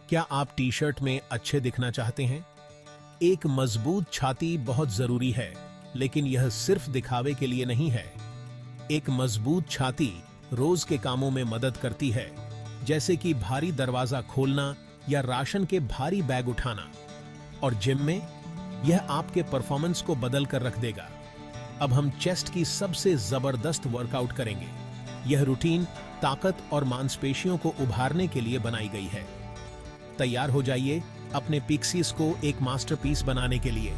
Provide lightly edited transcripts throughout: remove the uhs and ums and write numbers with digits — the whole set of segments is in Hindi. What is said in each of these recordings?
क्या आप टी शर्ट में अच्छे दिखना चाहते हैं? एक मजबूत छाती बहुत जरूरी है, लेकिन यह सिर्फ दिखावे के लिए नहीं है। एक मजबूत छाती रोज के कामों में मदद करती है, जैसे कि भारी दरवाजा खोलना या राशन के भारी बैग उठाना। और जिम में यह आपके परफॉर्मेंस को बदल कर रख देगा। अब हम चेस्ट की सबसे जबरदस्त वर्कआउट करेंगे। यह रूटीन ताकत और मांसपेशियों को उभारने के लिए बनाई गई है। तैयार हो जाइए अपने पिक्सीज को एक मास्टरपीस बनाने के लिए।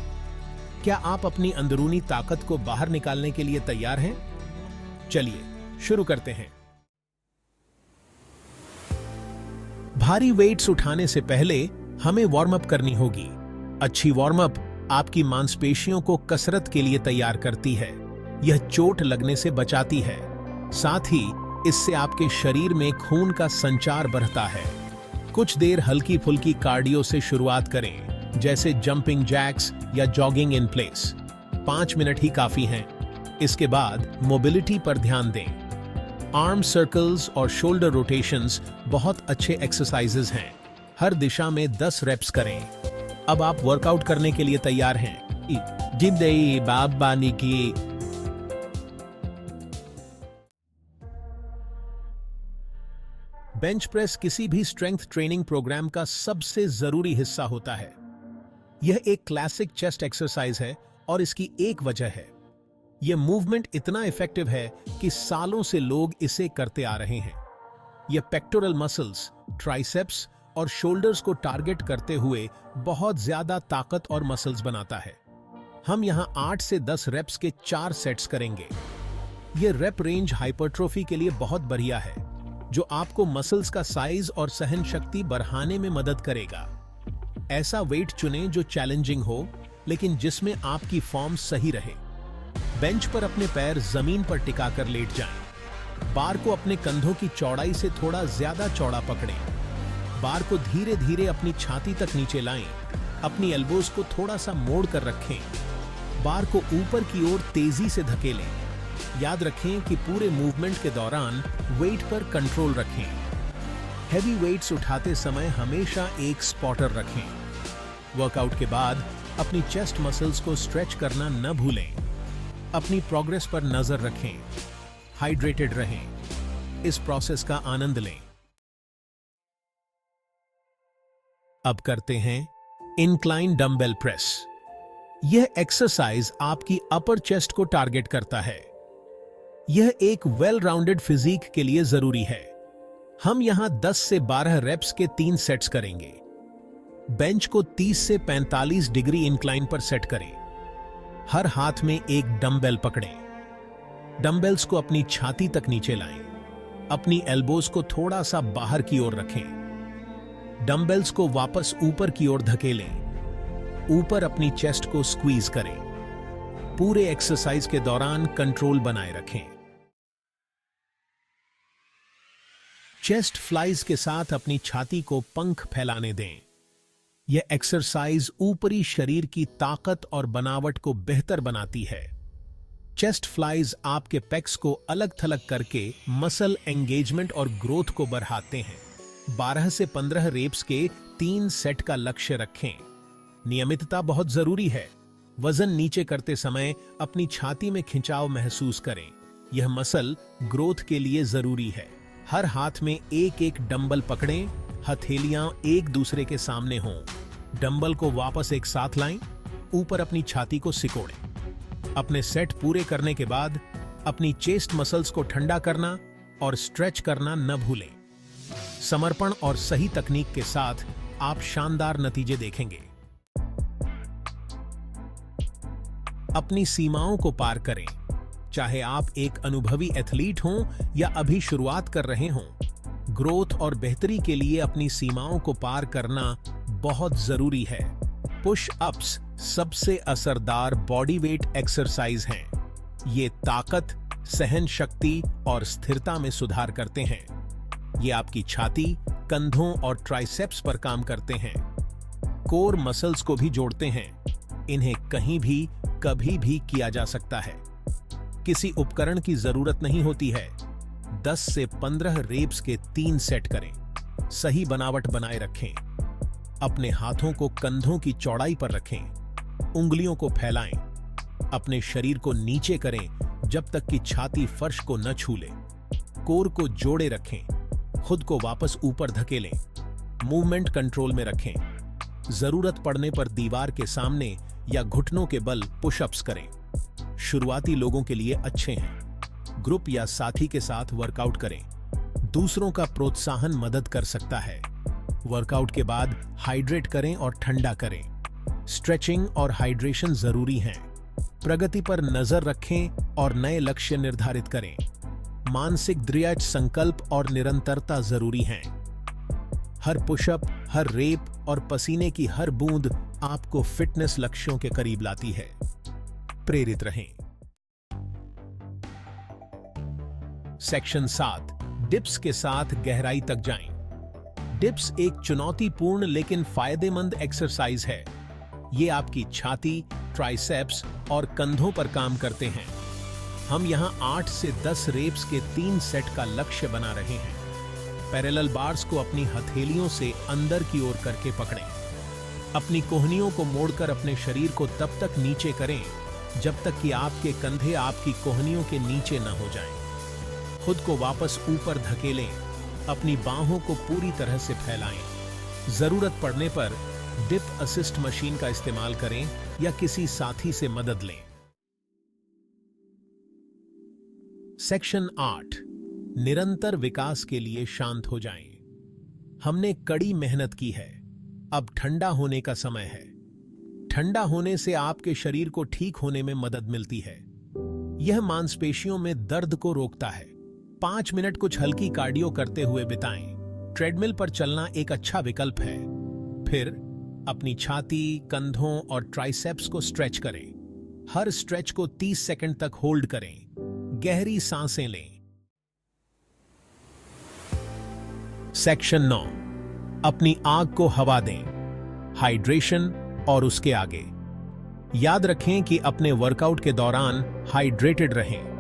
क्या आप अपनी अंदरूनी ताकत को बाहर निकालने के लिए तैयार हैं? चलिए शुरू करते हैं। भारी वेट्स उठाने से पहले हमें वार्म अप करनी होगी। अच्छी वार्म अप आपकी मांसपेशियों को कसरत के लिए तैयार करती है। यह चोट लगने से बचाती है। साथ ही इससे आपके शरीर में खून का संचार बढ़ता है। कुछ देर हल्की फुल्की कार्डियो से शुरुआत करें, जैसे जंपिंग जैक्स या जॉगिंग इन प्लेस। 5 मिनट ही काफी हैं। इसके बाद मोबिलिटी पर ध्यान दें। आर्म सर्कल्स और शोल्डर रोटेशंस बहुत अच्छे एक्सरसाइजेज हैं। हर दिशा में 10 रेप्स करें। अब आप वर्कआउट करने के लिए तैयार हैं। जिंदगी बाबानी की। बेंच प्रेस किसी भी स्ट्रेंथ ट्रेनिंग प्रोग्राम का सबसे जरूरी हिस्सा होता है। यह एक क्लासिक चेस्ट एक्सरसाइज है और इसकी एक वजह है। यह मूवमेंट इतना इफेक्टिव है कि सालों से लोग इसे करते आ रहे हैं। यह पेक्टोरल मसल्स, ट्राइसेप्स और शोल्डर्स को टारगेट करते हुए बहुत ज्यादा ताकत और मसल्स बनाता है। हम यहां 8 से 10 रेप्स के 4 सेट्स करेंगे। यह रेप रेंज हाइपरट्रोफी के लिए बहुत बढ़िया है, जो आपको मसल्स का साइज और सहन शक्ति बढ़ाने में मदद करेगा। ऐसा वेट चुनें जो चैलेंजिंग हो, लेकिन जिसमें आपकी फॉर्म सही रहे। बेंच पर अपने पैर जमीन पर टिकाकर लेट जाएं। बार को अपने कंधों की चौड़ाई से थोड़ा ज्यादा चौड़ा पकड़ें। बार को धीरे धीरे अपनी छाती तक नीचे लाएं। अपनी एल्बोज को थोड़ा सा मोड़ कर रखें। बार को ऊपर की ओर तेजी से धकेलें। याद रखें कि पूरे मूवमेंट के दौरान वेट पर कंट्रोल रखें। हैवी वेट्स उठाते समय हमेशा एक स्पॉटर रखें। वर्कआउट के बाद अपनी चेस्ट मसल्स को स्ट्रेच करना न भूलें। अपनी प्रोग्रेस पर नजर रखें। हाइड्रेटेड रहें। इस प्रोसेस का आनंद लें। अब करते हैं इंक्लाइन डंबल प्रेस। यह एक्सरसाइज आपकी अपर चेस्ट को टारगेट करता है। यह एक वेल राउंडेड फिजिक के लिए जरूरी है। हम यहां 10 से 12 रेप्स के 3 सेट्स करेंगे। बेंच को 30 से 45 डिग्री इंक्लाइन पर सेट करें। हर हाथ में एक डंबल पकड़ें। डंबल्स को अपनी छाती तक नीचे लाएं। अपनी एल्बोज को थोड़ा सा बाहर की ओर रखें। डंबल्स को वापस ऊपर की ओर धकेलें। ऊपर अपनी चेस्ट को स्क्वीज करें। पूरे एक्सरसाइज के दौरान कंट्रोल बनाए रखें। चेस्ट फ्लाइज के साथ अपनी छाती को पंख फैलाने दें। यह एक्सरसाइज ऊपरी शरीर की ताकत और बनावट को बेहतर बनाती है। चेस्ट फ्लाइज आपके पेक्स को अलग थलग करके मसल एंगेजमेंट और ग्रोथ को बढ़ाते हैं। 12 से 15 रेप्स के 3 सेट का लक्ष्य रखें। नियमितता बहुत जरूरी है। वजन नीचे करते समय अपनी छाती में खिंचाव महसूस करें। यह मसल ग्रोथ के लिए जरूरी है। हर हाथ में एक एक डंबल पकड़ें। हथेलियां एक दूसरे के सामने हों। डंबल को वापस एक साथ लाएं। ऊपर अपनी छाती को सिकोड़ें। अपने सेट पूरे करने के बाद अपनी चेस्ट मसल्स को ठंडा करना और स्ट्रेच करना न भूलें। समर्पण और सही तकनीक के साथ आप शानदार नतीजे देखेंगे। अपनी सीमाओं को पार करें। चाहे आप एक अनुभवी एथलीट हों या अभी शुरुआत कर रहे हों, ग्रोथ और बेहतरी के लिए अपनी सीमाओं को पार करना बहुत जरूरी है। पुश अप्स सबसे असरदार बॉडी वेट एक्सरसाइज हैं। ये ताकत, सहन शक्ति और स्थिरता में सुधार करते हैं। ये आपकी छाती, कंधों और ट्राइसेप्स पर काम करते हैं। कोर मसल्स को भी जोड़ते हैं। इन्हें कहीं भी कभी भी किया जा सकता है। किसी उपकरण की जरूरत नहीं होती है। 10 से 15 रेप्स के 3 सेट करें। सही बनावट बनाए रखें। अपने हाथों को कंधों की चौड़ाई पर रखें। उंगलियों को फैलाएं। अपने शरीर को नीचे करें जब तक कि छाती फर्श को न छू ले। कोर को जोड़े रखें। खुद को वापस ऊपर धकेलें। मूवमेंट कंट्रोल में रखें। जरूरत पड़ने पर दीवार के सामने या घुटनों के बल पुशअप्स करें। शुरुआती लोगों के लिए अच्छे हैं। ग्रुप या साथी के साथ वर्कआउट करें। दूसरों का प्रोत्साहन मदद कर सकता है। वर्कआउट के बाद हाइड्रेट करें और ठंडा करें। स्ट्रेचिंग और हाइड्रेशन जरूरी हैं। प्रगति पर नजर रखें और नए लक्ष्य निर्धारित करें। मानसिक दृढ़ संकल्प और निरंतरता जरूरी हैं। हर पुशअप, हर रेप और पसीने की हर बूंद आपको फिटनेस लक्ष्यों के करीब लाती है। प्रेरित रहें। सेक्शन 7, डिप्स के साथ गहराई तक जाएं। डिप्स एक चुनौतीपूर्ण लेकिन फायदेमंद एक्सरसाइज है। ये आपकी छाती, ट्राइसेप्स और कंधों पर काम करते हैं। हम यहां 8 से 10 रेप्स के 3 सेट का लक्ष्य बना रहे हैं। पैरेलल बार्स को अपनी हथेलियों से अंदर की ओर करके पकड़ें। अपनी कोहनियों को मोड़कर अपने शरीर को तब तक नीचे करें जब तक कि आपके कंधे आपकी कोहनियों के नीचे न हो जाएं। खुद को वापस ऊपर धकेलें। अपनी बाहों को पूरी तरह से फैलाएं। जरूरत पड़ने पर डिप असिस्ट मशीन का इस्तेमाल करें या किसी साथी से मदद लें। सेक्शन 8, निरंतर विकास के लिए शांत हो जाएं। हमने कड़ी मेहनत की है, अब ठंडा होने का समय है। ठंडा होने से आपके शरीर को ठीक होने में मदद मिलती है। यह मांसपेशियों में दर्द को रोकता है। 5 मिनट कुछ हल्की कार्डियो करते हुए बिताएं। ट्रेडमिल पर चलना एक अच्छा विकल्प है। फिर अपनी छाती, कंधों और ट्राइसेप्स को स्ट्रेच करें। हर स्ट्रेच को 30 सेकंड तक होल्ड करें। गहरी सांसें लें। सेक्शन 9, अपनी आग को हवा दें। हाइड्रेशन और उसके आगे। याद रखें कि अपने वर्कआउट के दौरान हाइड्रेटेड रहें।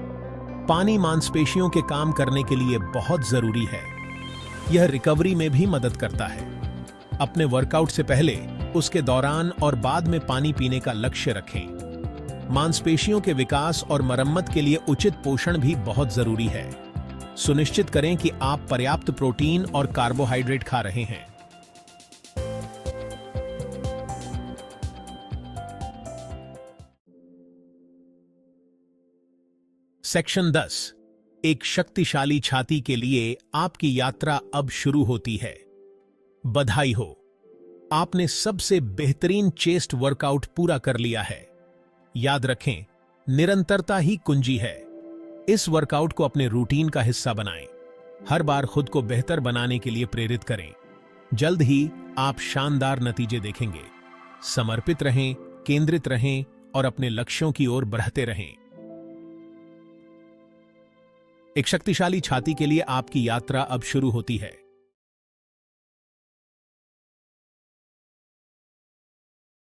पानी मांसपेशियों के काम करने के लिए बहुत जरूरी है। यह रिकवरी में भी मदद करता है। अपने वर्कआउट से पहले, उसके दौरान और बाद में पानी पीने का लक्ष्य रखें। मांसपेशियों के विकास और मरम्मत के लिए उचित पोषण भी बहुत जरूरी है। सुनिश्चित करें कि आप पर्याप्त प्रोटीन और कार्बोहाइड्रेट खा रहे हैं। सेक्शन 10, एक शक्तिशाली छाती के लिए आपकी यात्रा अब शुरू होती है। बधाई हो, आपने सबसे बेहतरीन चेस्ट वर्कआउट पूरा कर लिया है। याद रखें, निरंतरता ही कुंजी है। इस वर्कआउट को अपने रूटीन का हिस्सा बनाएं। हर बार खुद को बेहतर बनाने के लिए प्रेरित करें। जल्द ही आप शानदार नतीजे देखेंगे। समर्पित रहें, केंद्रित रहें और अपने लक्ष्यों की ओर बढ़ते रहें। एक शक्तिशाली छाती के लिए आपकी यात्रा अब शुरू होती है।